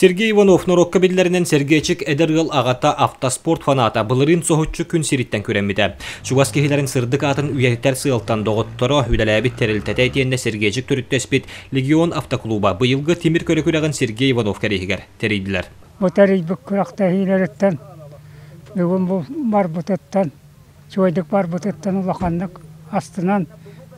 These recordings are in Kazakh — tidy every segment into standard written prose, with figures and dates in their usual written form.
Сергей Иванов Норокка биллеринен Сергейчик эдергыл агата автоспорт фаната былырын соһуччу күн сириттен көрәммите. Шугас кехилерин сырдык атын үйәтер сыылтан доготторо хүдәләбит терилтәтә тиенне Сергейчик төрүттәспит Легион автоклуба быйылгы тимир көрәкүрәгән Сергей Иванов кәрехигәр теридиләр. Бу тарих бу куракта хиләреттән бүгүн бу бар бутаттан чойдык бар бутаттан улаканнык астынан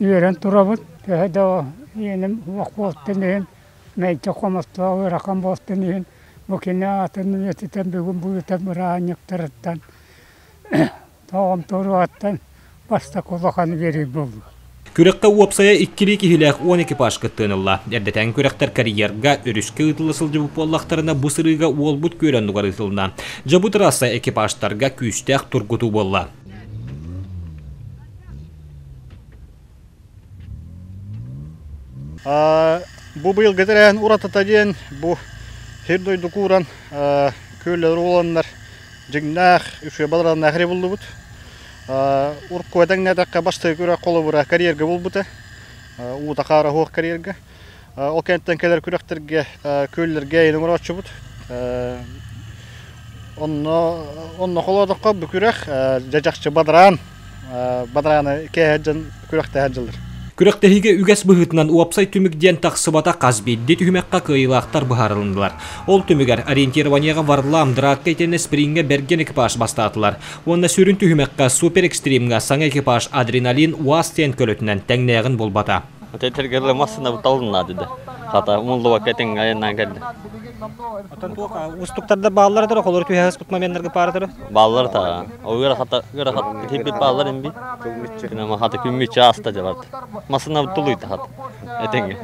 үйрән турабыт. Хәдә янем вакыттан Мәйте қомастығы рақам болыстын Бөкене атын үетітен бүгін бұйытан мұранектіріттен тауым тұру аттан баста қолақаны беріп болды. Күрәккә уапсая 2 кихиләк 10 экипаж кыттынылла. Әрдәтән күрәктәр карьерга өрүскә ытылысыл җибып боллактарына бу сырыга ул бут көрән дугар ытылна. Җабу трасса экипажларга күстәк тургуту болла. Bu bıyıl getiren uratata diyen bu hirdoydu kuran köylüler olanlar jignak üçe balaran ahri buldu but. Urku eden nedakka başta göre kolu bura kariyerge bulbuta. U takara hoq kariyerge. O kentten keler kürekterge köylülerge yeni muratçı but. Onunla kolodakka bu kürek jajakçı badaranı kehecen kürekte hecildir. Күрәктәһиге үгәс быһытынан уапсай түмик диен тахсыбата казбидди түһмәккә кыйлактар быһарылындылар. Ол түмигәр ориентированиягә варлам дракка итене спрингә берген экипаж бастатылар. Онда сүрүн түһмәккә супер экстримга саңа экипаж адреналин уастен көлөтүнән тәңнәгән булбата. Тетергәле массына буталына диде. Хата умуллыга кетен аяннан келди. Atan tuqa ustuqtarda ballar da kolor tühəs tutma menlərə paradır. Ballar ta. O görə hata hep ballar imbi. Ama hata kümmüçə asta cavab. Masına butuluydu hata. Etenge.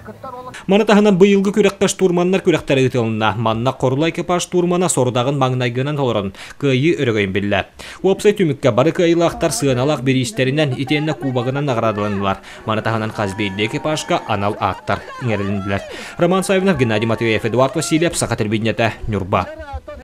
Mana taһынан быйылгы күрәккәш турманнар күрәктәре ителнә. Манна корла экипаж турмана сордагын маңнайгынан толорын. Кыйы өрөгән биллә. Уапсай түмиккә бары кыйлактар сыналак бериштериннән итенне кубагынан наградаланылар. Mana taһынан казбейде экипажга анал аттар иңерелделәр. Роман Савинов, Геннадий Матвеев, Эдуард Васильев, Сахатер Виднята, Нюрба.